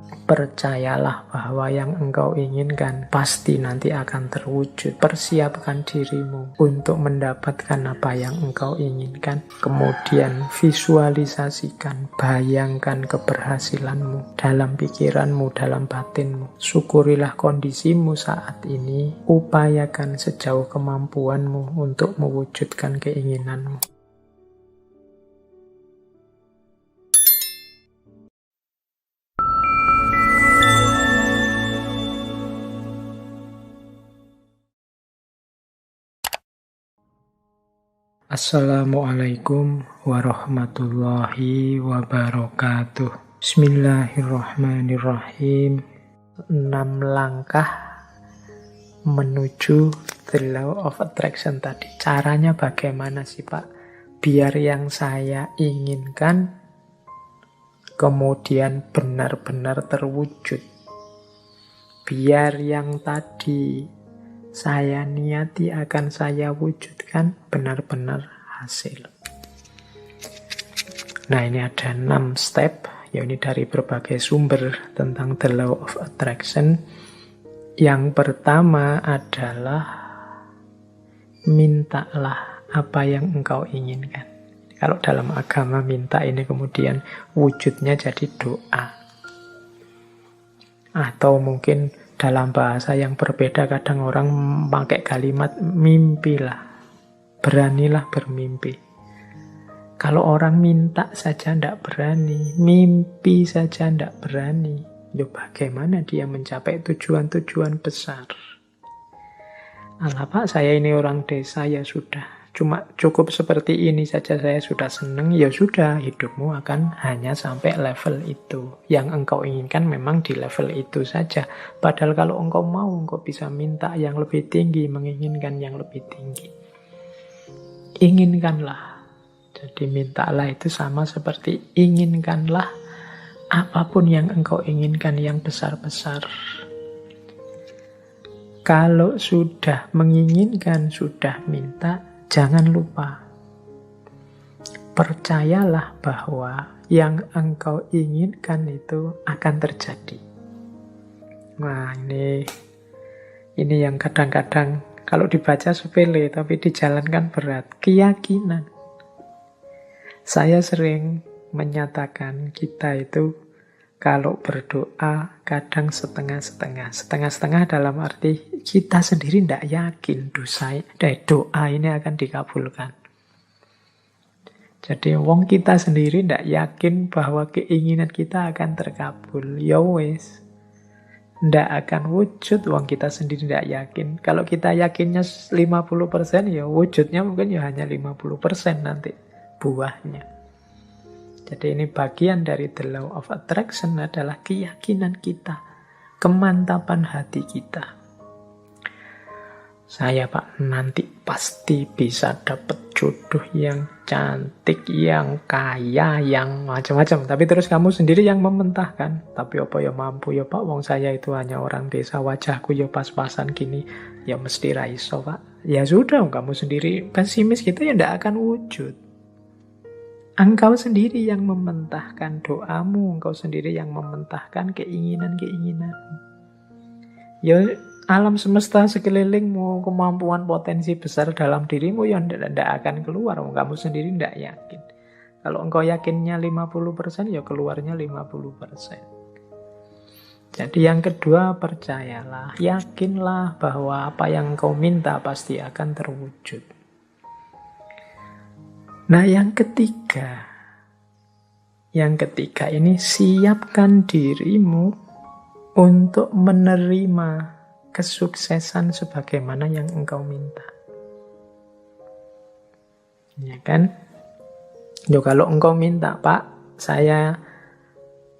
Percayalah bahwa yang engkau inginkan pasti nanti akan terwujud. Persiapkan dirimu untuk mendapatkan apa yang engkau inginkan. Kemudian visualisasikan, bayangkan keberhasilanmu dalam pikiranmu, dalam batinmu. Syukurilah kondisimu saat ini. Upayakan sejauh kemampuanmu untuk mewujudkan keinginanmu. Assalamualaikum warahmatullahi wabarakatuh. Bismillahirrahmanirrahim. 6 langkah menuju the law of attraction tadi. Caranya bagaimana sih Pak? Biar yang saya inginkan kemudian benar-benar terwujud. Biar yang tadi saya niati akan saya wujudkan benar-benar hasil. Nah, ini ada 6 step, ya ini dari berbagai sumber tentang the law of attraction. Yang pertama adalah mintalah apa yang engkau inginkan. Kalau dalam agama minta ini kemudian wujudnya jadi doa. Atau mungkin dalam bahasa yang berbeda kadang orang pakai kalimat mimpilah, beranilah bermimpi. Kalau orang minta saja tidak berani, mimpi saja tidak berani, ya bagaimana dia mencapai tujuan-tujuan besar? Alah Pak, saya ini orang desa ya sudah. Cuma cukup seperti ini saja saya sudah senang, ya sudah, hidupmu akan hanya sampai level itu. Yang engkau inginkan memang di level itu saja. Padahal kalau engkau mau, engkau bisa minta yang lebih tinggi, menginginkan yang lebih tinggi. Inginkanlah. Jadi mintalah itu sama seperti inginkanlah apapun yang engkau inginkan yang besar-besar. Kalau sudah menginginkan, sudah minta, jangan lupa, percayalah bahwa yang engkau inginkan itu akan terjadi. Nah, ini yang kadang-kadang kalau dibaca sepele, tapi dijalankan berat. Keyakinan. Saya sering menyatakan kita itu kalau berdoa kadang setengah-setengah. Setengah-setengah dalam arti kita sendiri tidak yakin doa ini akan dikabulkan. Jadi wong kita sendiri tidak yakin bahwa keinginan kita akan terkabul. Ya wes, tidak akan wujud wong kita sendiri tidak yakin. Kalau kita yakinnya 50%, ya wujudnya mungkin ya hanya 50% nanti buahnya. Jadi ini bagian dari the law of attraction adalah keyakinan kita, kemantapan hati kita. Saya Pak nanti pasti bisa dapat jodoh yang cantik, yang kaya, yang macam-macam. Tapi terus kamu sendiri yang mementahkan. Tapi apa ya mampu ya Pak, wong saya itu hanya orang desa, wajahku ya pas-pasan gini. Ya mesti raiso Pak. Ya sudah, kamu sendiri pesimis gitu ya tidak akan wujud. Engkau sendiri yang mementahkan doamu, engkau sendiri yang mementahkan keinginan-keinginanmu. Ya alam semesta sekelilingmu, kemampuan potensi besar dalam dirimu yang tidak akan keluar. Kamu sendiri tidak yakin. Kalau engkau yakinnya 50%, ya keluarnya 50%. Jadi yang kedua, percayalah, yakinlah bahwa apa yang engkau minta pasti akan terwujud. Nah, yang ketiga ini siapkan dirimu untuk menerima kesuksesan sebagaimana yang engkau minta. Ya kan? Yo, kalau engkau minta, Pak, saya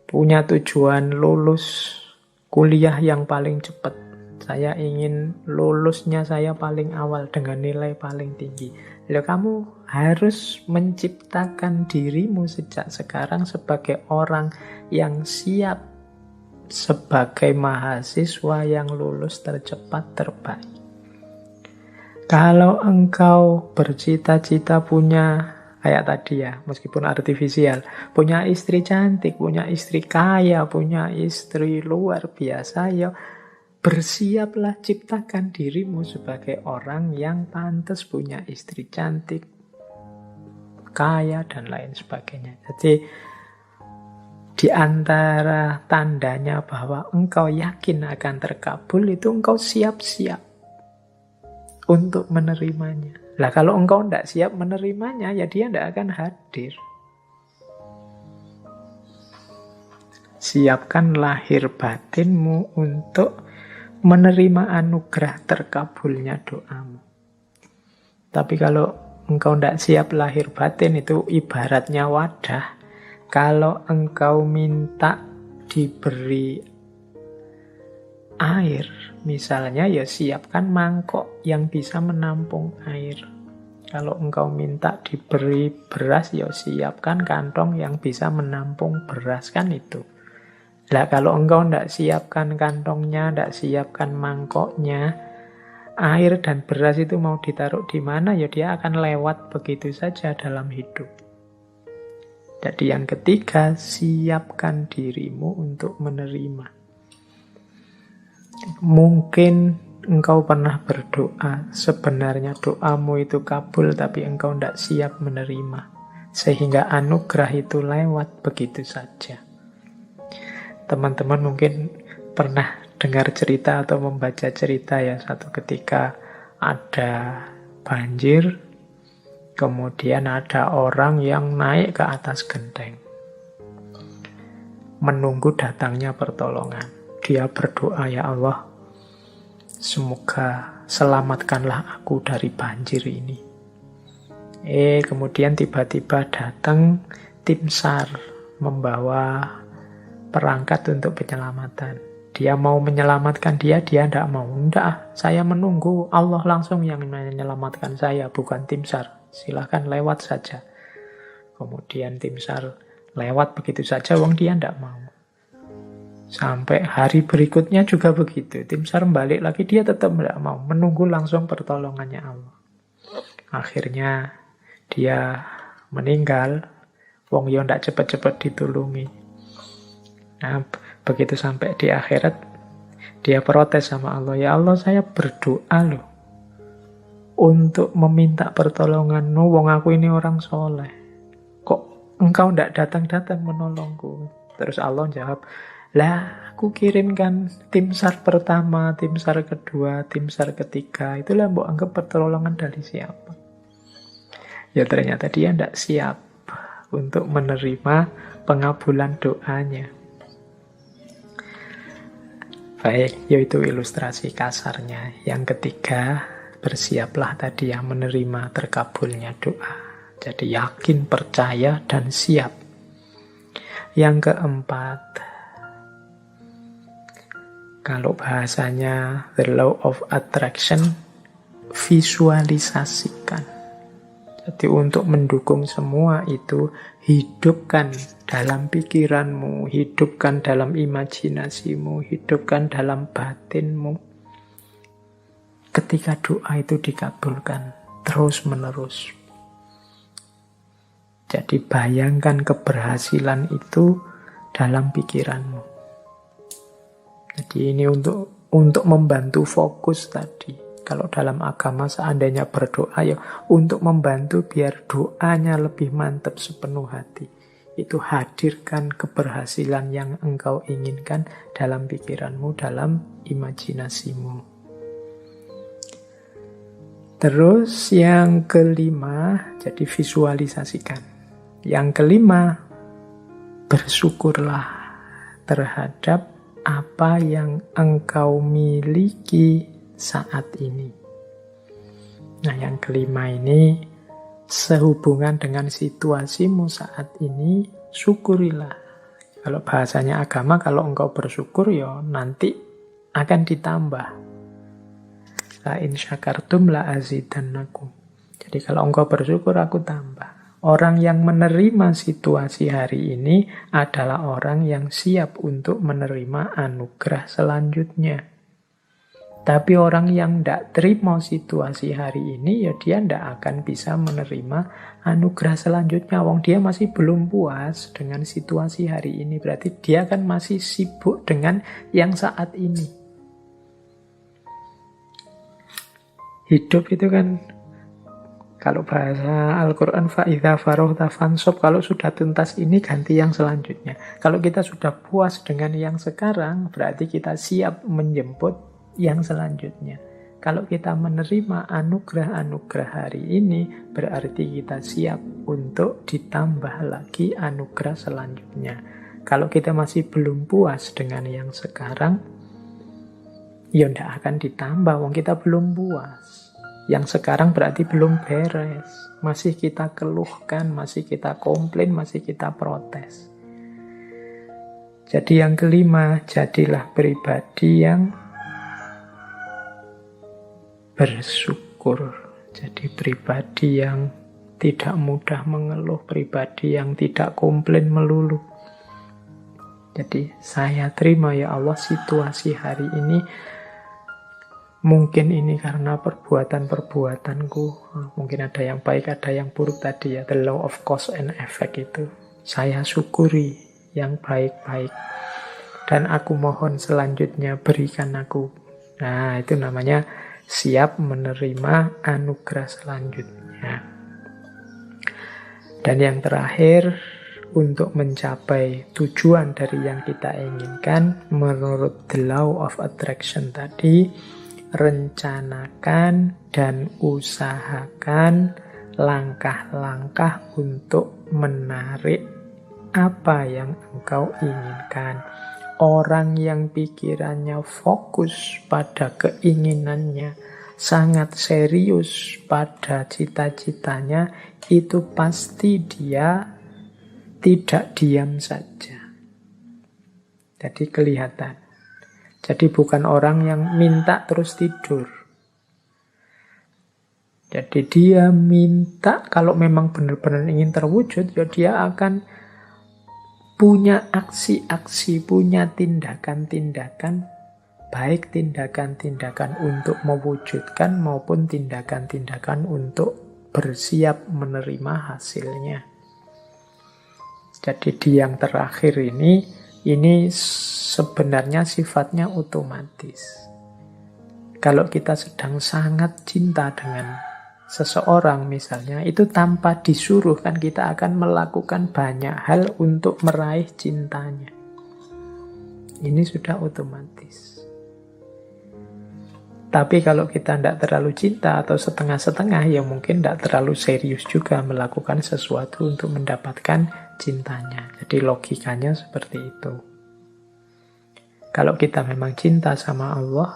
punya tujuan lulus kuliah yang paling cepat. Saya ingin lulusnya saya paling awal dengan nilai paling tinggi. Lalu kamu harus menciptakan dirimu sejak sekarang sebagai orang yang siap sebagai mahasiswa yang lulus tercepat terbaik. Kalau engkau bercita-cita punya kayak tadi ya, meskipun artifisial. Punya istri cantik, punya istri kaya, punya istri luar biasa, ya bersiaplah ciptakan dirimu sebagai orang yang pantas punya istri cantik, kaya, dan lain sebagainya. Jadi di antara tandanya bahwa engkau yakin akan terkabul itu engkau siap-siap untuk menerimanya. Lah kalau engkau tidak siap menerimanya, ya dia tidak akan hadir. Siapkan lahir batinmu untuk menerima anugerah terkabulnya doamu. Tapi kalau engkau tidak siap lahir batin, itu ibaratnya wadah. Kalau engkau minta diberi air, misalnya, ya siapkan mangkok yang bisa menampung air. Kalau engkau minta diberi beras, ya siapkan kantong yang bisa menampung beras, kan itu. Lah kalau engkau tidak siapkan kantongnya, tidak siapkan mangkoknya, air dan beras itu mau ditaruh di mana, ya dia akan lewat begitu saja dalam hidup. Jadi yang ketiga, siapkan dirimu untuk menerima. Mungkin engkau pernah berdoa, sebenarnya doamu itu kabul, tapi engkau tidak siap menerima. Sehingga anugerah itu lewat begitu saja. Teman-teman mungkin pernah dengar cerita atau membaca cerita ya, satu ketika ada banjir, kemudian ada orang yang naik ke atas genteng, menunggu datangnya pertolongan. Dia berdoa, ya Allah, semoga selamatkanlah aku dari banjir ini. Kemudian tiba-tiba datang tim SAR membawa perangkat untuk penyelamatan. Dia mau menyelamatkan dia tidak mau. Enggak, saya menunggu Allah langsung yang menyelamatkan saya, bukan tim SAR. Silahkan lewat saja. Kemudian tim SAR lewat begitu saja, wong dia tidak mau. Sampai hari berikutnya juga begitu. Tim SAR balik lagi, dia tetap tidak mau. Menunggu langsung pertolongannya Allah. Akhirnya dia meninggal. Wong yo tidak cepat-cepat ditulungi. Nah, begitu sampai di akhirat, dia protes sama Allah. Ya Allah, saya berdoa loh untuk meminta pertolongan-Mu, wong aku ini orang soleh. Kok engkau tidak datang-datang menolongku? Terus Allah jawab, lah aku kirimkan tim SAR pertama, tim SAR kedua, tim SAR ketiga. Itulah mbok anggap pertolongan dari siapa? Ya ternyata dia tidak siap untuk menerima pengabulan doanya. Baik, yaitu ilustrasi kasarnya. Yang ketiga, bersiaplah tadi ya menerima terkabulnya doa. Jadi yakin, percaya, dan siap. Yang keempat, kalau bahasanya the law of attraction, visualisasikan. Jadi untuk mendukung semua itu, hidupkan dalam pikiranmu, hidupkan dalam imajinasimu, hidupkan dalam batinmu. Ketika doa itu dikabulkan terus menerus. Jadi bayangkan keberhasilan itu dalam pikiranmu. Jadi ini untuk membantu fokus tadi. Kalau dalam agama seandainya berdoa, ya untuk membantu biar doanya lebih mantap sepenuh hati. Itu hadirkan keberhasilan yang engkau inginkan dalam pikiranmu, dalam imajinasimu. Terus yang kelima, jadi visualisasikan. Yang kelima, bersyukurlah terhadap apa yang engkau miliki saat ini. Nah, yang kelima ini sehubungan dengan situasimu saat ini, syukurilah. Kalau bahasanya agama, kalau engkau bersyukur, ya nanti akan ditambah. La in syakartum la azidannakum. Jadi kalau engkau bersyukur, aku tambah. Orang yang menerima situasi hari ini adalah orang yang siap untuk menerima anugerah selanjutnya. Tapi orang yang tidak terima situasi hari ini, ya dia tidak akan bisa menerima anugerah selanjutnya. Wong dia masih belum puas dengan situasi hari ini. Berarti dia kan masih sibuk dengan yang saat ini. Hidup itu kan, kalau bahasa Al-Quran, فَإِذَا فَرَغْتَ فَانْصَبْ, kalau sudah tuntas ini, ganti yang selanjutnya. Kalau kita sudah puas dengan yang sekarang, berarti kita siap menjemput yang selanjutnya. Kalau kita menerima anugerah-anugerah hari ini, berarti kita siap untuk ditambah lagi anugerah selanjutnya. Kalau kita masih belum puas dengan yang sekarang, ya tidak akan ditambah, wong kita belum puas. Yang sekarang berarti belum beres. Masih kita keluhkan, masih kita komplain, masih kita protes. Jadi yang kelima, jadilah pribadi yang bersyukur. Jadi pribadi yang tidak mudah mengeluh, pribadi yang tidak komplain melulu. Jadi saya terima ya Allah situasi hari ini. Mungkin ini karena perbuatan-perbuatanku. Mungkin ada yang baik, ada yang buruk tadi ya. The law of cause and effect itu. Saya syukuri yang baik-baik. Dan aku mohon selanjutnya berikan aku. Nah, itu namanya siap menerima anugerah selanjutnya. Dan yang terakhir, untuk mencapai tujuan dari yang kita inginkan, menurut the law of attraction tadi, rencanakan dan usahakan langkah-langkah untuk menarik apa yang engkau inginkan. Orang yang pikirannya fokus pada keinginannya, sangat serius pada cita-citanya, itu pasti dia tidak diam saja. Jadi kelihatan. Jadi bukan orang yang minta terus tidur. Jadi dia minta, kalau memang benar-benar ingin terwujud, ya dia akan punya aksi-aksi, punya tindakan-tindakan, baik tindakan-tindakan untuk mewujudkan maupun tindakan-tindakan untuk bersiap menerima hasilnya. Jadi di yang terakhir ini sebenarnya sifatnya otomatis. Kalau kita sedang sangat cinta dengan seseorang misalnya, itu tanpa disuruh kan kita akan melakukan banyak hal untuk meraih cintanya. Ini sudah otomatis. Tapi kalau kita tidak terlalu cinta atau setengah-setengah, ya mungkin tidak terlalu serius juga melakukan sesuatu untuk mendapatkan cintanya. Jadi logikanya seperti itu. Kalau kita memang cinta sama Allah,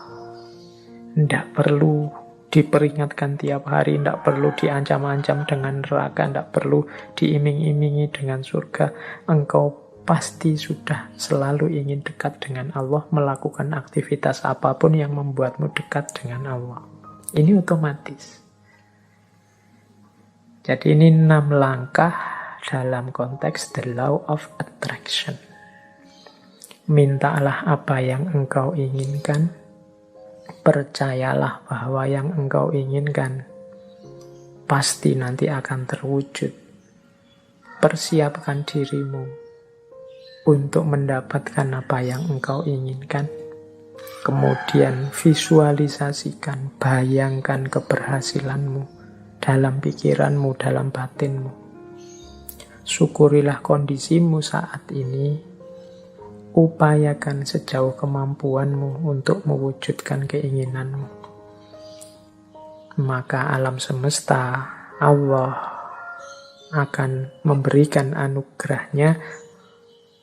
tidak perlu diperingatkan tiap hari, tidak perlu diancam-ancam dengan neraka, tidak perlu diiming-imingi dengan surga. Engkau pasti sudah selalu ingin dekat dengan Allah, melakukan aktivitas apapun yang membuatmu dekat dengan Allah. Ini otomatis. Jadi ini 6 langkah dalam konteks the law of attraction. Mintalah apa yang engkau inginkan, percayalah bahwa yang engkau inginkan pasti nanti akan terwujud. Persiapkan dirimu untuk mendapatkan apa yang engkau inginkan. Kemudian visualisasikan, bayangkan keberhasilanmu dalam pikiranmu, dalam batinmu. Syukurilah kondisimu saat ini. Upayakan sejauh kemampuanmu untuk mewujudkan keinginanmu. Maka alam semesta, Allah akan memberikan anugerahnya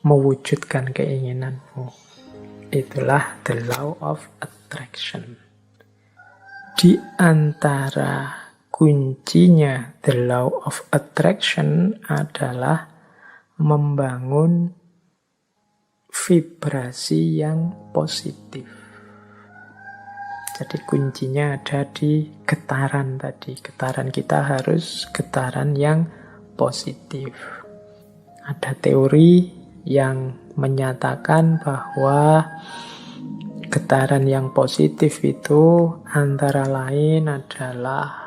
mewujudkan keinginanmu. Itulah the law of attraction. Di antara kuncinya the law of attraction adalah membangun vibrasi yang positif. Jadi kuncinya ada di getaran tadi. Getaran kita harus getaran yang positif. Ada teori yang menyatakan bahwa Getaran yang positif itu antara lain adalah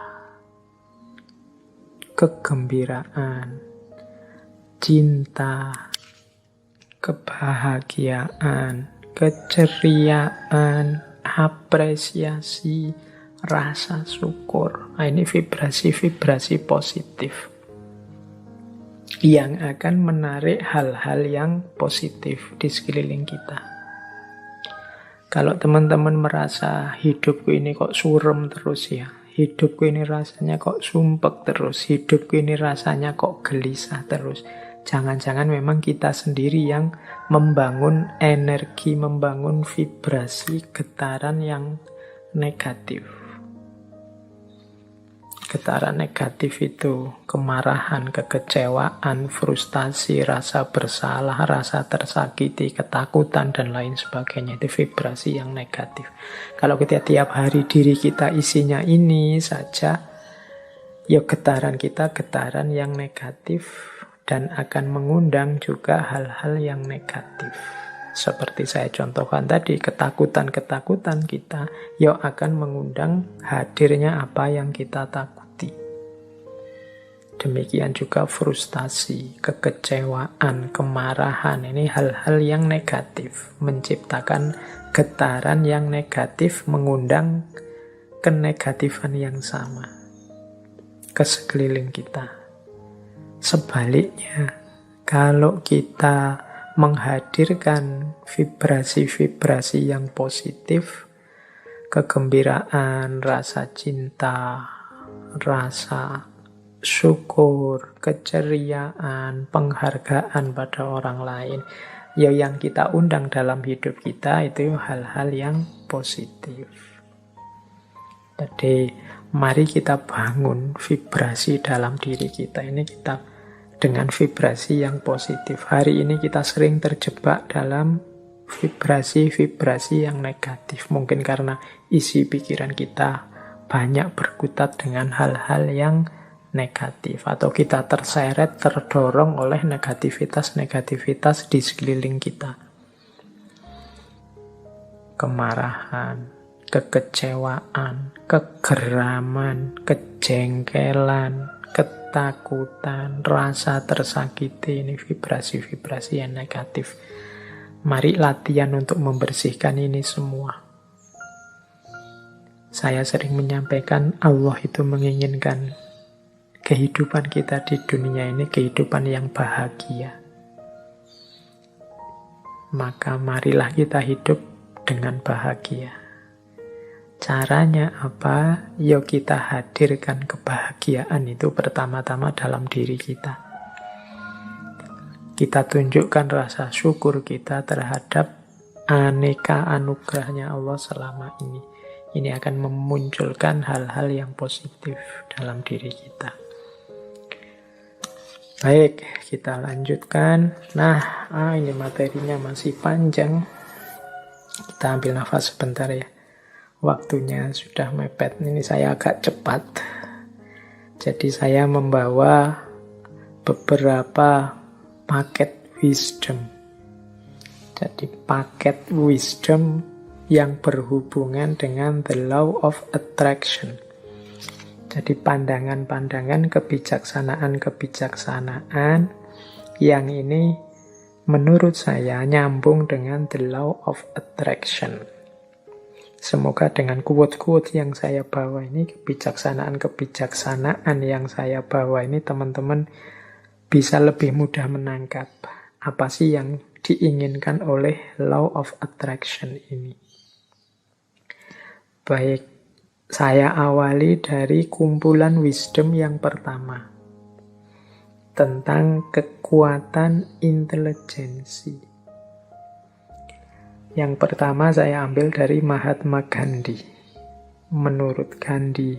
kegembiraan, cinta, kebahagiaan, keceriaan, apresiasi, rasa syukur. Nah, ini vibrasi-vibrasi positif yang akan menarik hal-hal yang positif di sekeliling kita. Kalau teman-teman merasa hidupku ini kok suram terus ya, hidupku ini rasanya kok sumpek terus, hidupku ini rasanya kok gelisah terus, jangan-jangan memang kita sendiri yang membangun energi, membangun vibrasi getaran yang negatif. Getaran negatif itu kemarahan, kekecewaan, frustasi, rasa bersalah, rasa tersakiti, ketakutan, dan lain sebagainya. Itu vibrasi yang negatif. Kalau kita tiap hari diri kita isinya ini saja, ya getaran kita getaran yang negatif dan akan mengundang juga hal-hal yang negatif. Seperti saya contohkan tadi, ketakutan-ketakutan kita ya akan mengundang hadirnya apa yang kita takuti. Demikian juga frustasi, kekecewaan, kemarahan. Ini hal-hal yang negatif, menciptakan getaran yang negatif, mengundang kenegatifan yang sama ke sekeliling kita. Sebaliknya, kalau kita menghadirkan vibrasi-vibrasi yang positif, kegembiraan, rasa cinta, rasa syukur, keceriaan, penghargaan pada orang lain, ya yang kita undang dalam hidup kita itu hal-hal yang positif. Jadi mari kita bangun vibrasi dalam diri kita ini, kita dengan vibrasi yang positif. Hari ini kita sering terjebak dalam vibrasi-vibrasi yang negatif. Mungkin karena isi pikiran kita banyak berkutat dengan hal-hal yang negatif. Atau kita terseret, terdorong oleh negativitas-negativitas di sekeliling kita. Kemarahan, kekecewaan, kegeraman, kejengkelan, ketakutan, rasa tersakiti, ini vibrasi-vibrasi yang negatif. Mari latihan untuk membersihkan ini semua. Saya sering menyampaikan Allah itu menginginkan kehidupan kita di dunia ini kehidupan yang bahagia. Maka marilah kita hidup dengan bahagia. Caranya apa? Yuk kita hadirkan kebahagiaan itu pertama-tama dalam diri kita. Kita tunjukkan rasa syukur kita terhadap aneka anugerahnya Allah selama ini. Ini akan memunculkan hal-hal yang positif dalam diri kita. Baik, kita lanjutkan. Nah, ini materinya masih panjang. Kita ambil nafas sebentar ya. Waktunya sudah mepet. Ini saya agak cepat. Jadi saya membawa beberapa paket wisdom. Jadi paket wisdom yang berhubungan dengan the law of attraction. Jadi pandangan-pandangan kebijaksanaan-kebijaksanaan yang ini menurut saya nyambung dengan the law of attraction. Semoga dengan quote-quote yang saya bawa ini, kebijaksanaan-kebijaksanaan yang saya bawa ini, teman-teman bisa lebih mudah menangkap apa sih yang diinginkan oleh law of attraction ini. Baik, saya awali dari kumpulan wisdom yang pertama, tentang kekuatan intelijensi. Yang pertama saya ambil dari Mahatma Gandhi. Menurut Gandhi,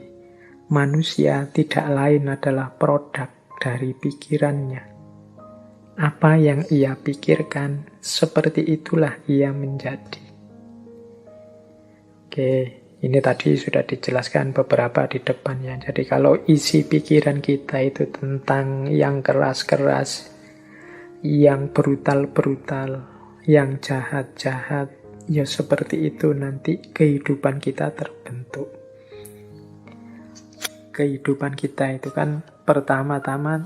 manusia tidak lain adalah produk dari pikirannya. Apa yang ia pikirkan, seperti itulah ia menjadi. Oke, ini tadi sudah dijelaskan beberapa di depannya. Jadi kalau isi pikiran kita itu tentang yang keras-keras, yang brutal-brutal, yang jahat-jahat, Ya seperti itu nanti kehidupan kita terbentuk. Kehidupan kita itu kan pertama-tama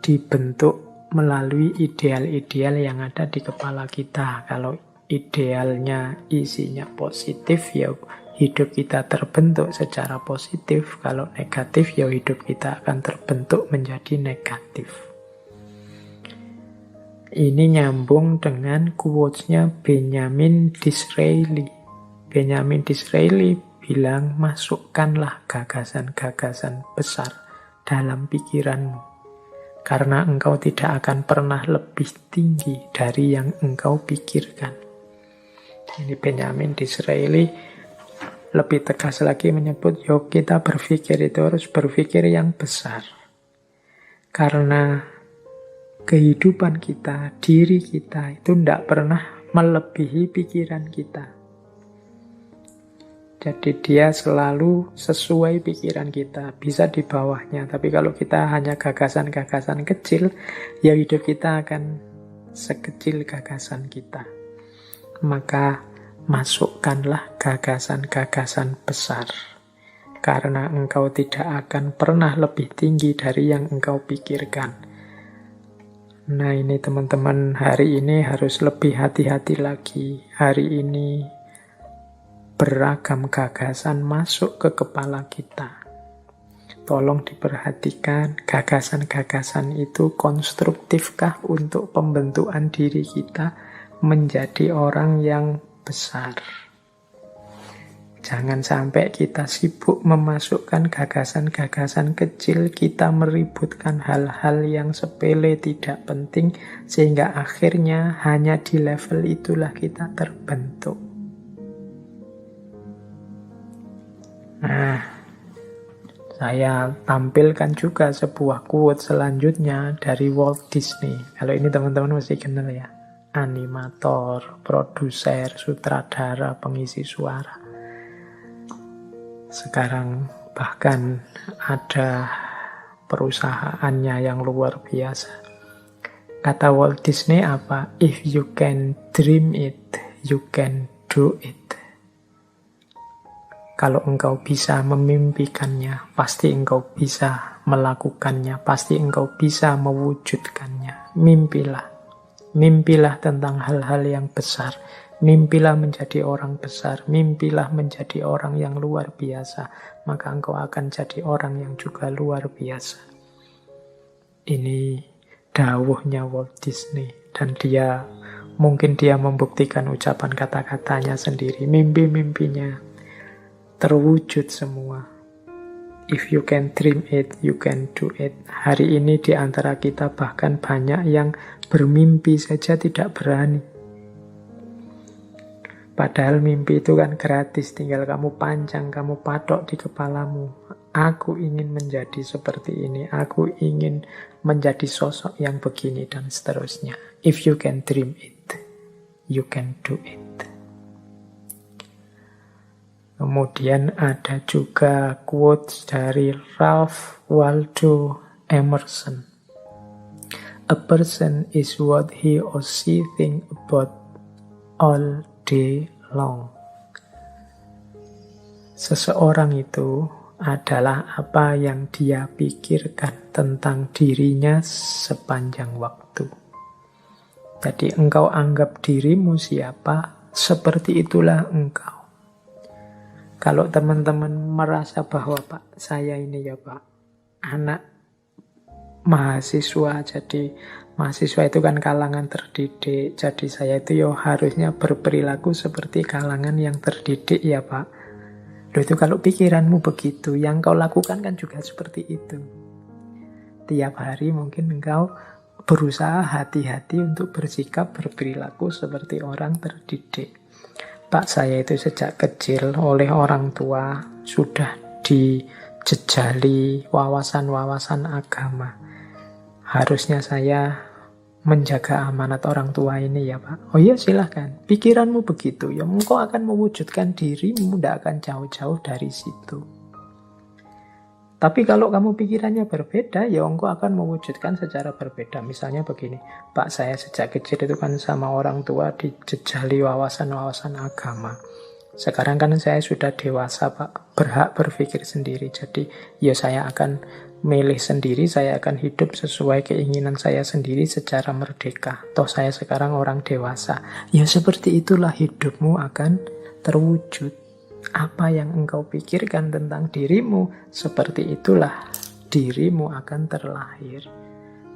dibentuk melalui ideal-ideal yang ada di kepala kita. Kalau idealnya isinya positif, ya hidup kita terbentuk secara positif. Kalau negatif, ya hidup kita akan terbentuk menjadi negatif. Ini nyambung dengan quotes-nya Benjamin Disraeli. Benjamin Disraeli bilang, masukkanlah gagasan-gagasan besar dalam pikiranmu. Karena engkau tidak akan pernah lebih tinggi dari yang engkau pikirkan. Ini Benjamin Disraeli lebih tegas lagi menyebut, yuk kita berpikir itu harus berpikir yang besar. Karena kehidupan kita, diri kita itu tidak pernah melebihi pikiran kita. Jadi dia selalu sesuai pikiran kita, bisa di bawahnya. Tapi kalau kita hanya gagasan-gagasan kecil, ya hidup kita akan sekecil gagasan kita. Maka masukkanlah gagasan-gagasan besar. Karena engkau tidak akan pernah lebih tinggi dari yang engkau pikirkan. Nah ini teman-teman, hari ini harus lebih hati-hati lagi. Hari ini beragam gagasan masuk ke kepala kita. Tolong diperhatikan, gagasan-gagasan itu konstruktifkah untuk pembentukan diri kita menjadi orang yang besar. Jangan sampai kita sibuk memasukkan gagasan-gagasan kecil, kita meributkan hal-hal yang sepele tidak penting, sehingga akhirnya hanya di level itulah kita terbentuk. Nah, saya tampilkan juga sebuah quote selanjutnya dari Walt Disney. Kalau ini teman-teman mesti kenal ya. Animator, produser, sutradara, pengisi suara. Sekarang bahkan ada perusahaannya yang luar biasa. Kata Walt Disney apa? If you can dream it, you can do it. Kalau engkau bisa memimpikannya, pasti engkau bisa melakukannya, pasti engkau bisa mewujudkannya. Mimpilah. Mimpilah tentang hal-hal yang besar. Mimpilah menjadi orang besar, mimpilah menjadi orang yang luar biasa, maka engkau akan jadi orang yang juga luar biasa. Ini dawuhnya Walt Disney, dan mungkin dia membuktikan ucapan kata-katanya sendiri. Mimpi-mimpinya terwujud semua. If you can dream it, you can do it. Hari ini di antara kita bahkan banyak yang bermimpi saja tidak berani. Padahal mimpi itu kan gratis, tinggal kamu pancang, kamu patok di kepalamu. Aku ingin menjadi seperti ini, aku ingin menjadi sosok yang begini, dan seterusnya. If you can dream it, you can do it. Kemudian ada juga quotes dari Ralph Waldo Emerson. A person is what he or she think about all day long. Seseorang itu adalah apa yang dia pikirkan tentang dirinya sepanjang waktu. Jadi engkau anggap dirimu siapa, seperti itulah engkau. Kalau teman-teman merasa bahwa Pak, saya ini ya Pak, anak mahasiswa, jadi mahasiswa itu kan kalangan terdidik, jadi saya itu ya harusnya berperilaku seperti kalangan yang terdidik ya Pak. Loh itu kalau pikiranmu begitu, yang kau lakukan kan juga seperti itu. Tiap hari mungkin engkau berusaha hati-hati untuk bersikap, berperilaku seperti orang terdidik. Pak, saya itu sejak kecil oleh orang tua sudah dijejali wawasan-wawasan agama. Harusnya saya menjaga amanat orang tua ini ya Pak. Oh iya silahkan, pikiranmu begitu ya, engkau akan mewujudkan dirimu, tidak akan jauh-jauh dari situ. Tapi kalau kamu pikirannya berbeda, ya engkau akan mewujudkan secara berbeda. Misalnya begini, Pak, saya sejak kecil itu kan sama orang tua dijejali wawasan-wawasan agama. Sekarang kan saya sudah dewasa, Pak, berhak berpikir sendiri. Jadi ya saya akan milih sendiri, saya akan hidup sesuai keinginan saya sendiri secara merdeka. Toh saya sekarang orang dewasa. Ya seperti itulah hidupmu akan terwujud. Apa yang engkau pikirkan tentang dirimu, seperti itulah dirimu akan terlahir.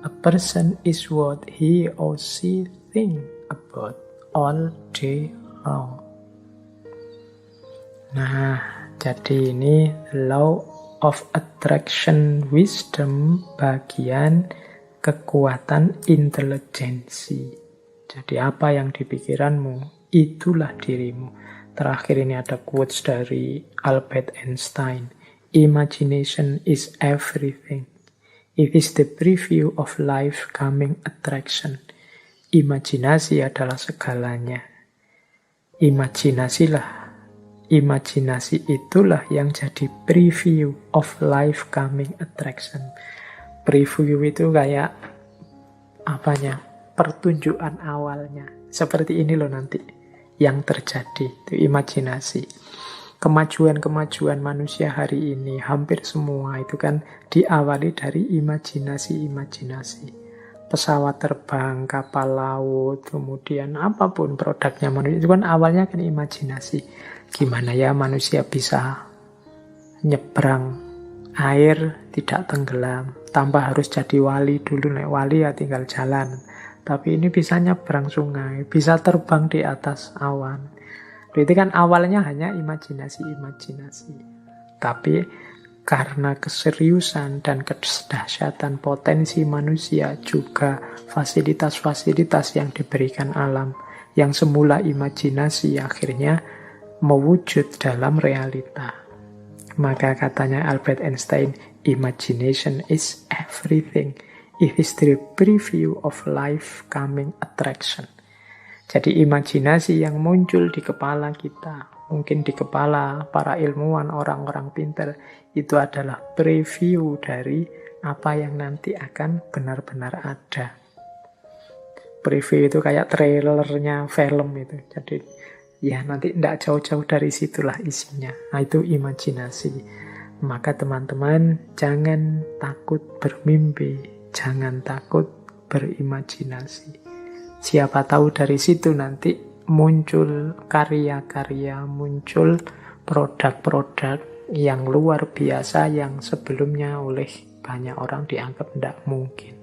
A person is what he or she think about all day long. Nah, jadi ini law of attraction wisdom bagian kekuatan intelijensi. Jadi apa yang dipikiranmu, itulah dirimu. Terakhir ini ada quotes dari Albert Einstein. Imagination is everything. It is the preview of life coming attraction. Imajinasi adalah segalanya. Imajinasi itulah yang jadi preview of life coming attraction. Preview itu kayak pertunjukan awalnya. Seperti ini loh nanti yang terjadi, itu imajinasi. Kemajuan-kemajuan manusia hari ini hampir semua itu kan diawali dari imajinasi. Pesawat terbang, kapal laut, kemudian apapun produknya manusia itu kan awalnya kan imajinasi. Gimana ya manusia bisa nyebrang air tidak tenggelam, tanpa harus jadi wali dulu. Nek wali ya tinggal jalan. Tapi ini bisa nyebrang sungai, bisa terbang di atas awan. Itu kan awalnya hanya imajinasi. Tapi karena keseriusan dan kedahsyatan potensi manusia, juga fasilitas-fasilitas yang diberikan alam, yang semula imajinasi akhirnya mewujud dalam realita. Maka katanya Albert Einstein, imagination is everything. It is the preview of life coming attraction. Jadi imajinasi yang muncul di kepala kita, mungkin di kepala para ilmuwan, orang-orang pintar, itu adalah preview dari apa yang nanti akan benar-benar ada. Preview itu kayak trailernya film itu. Jadi ya nanti tidak jauh-jauh dari situlah isinya. Nah itu imajinasi. Maka teman-teman jangan takut bermimpi. Jangan takut berimajinasi. Siapa tahu dari situ nanti muncul karya-karya, muncul produk-produk yang luar biasa yang sebelumnya oleh banyak orang dianggap tidak mungkin.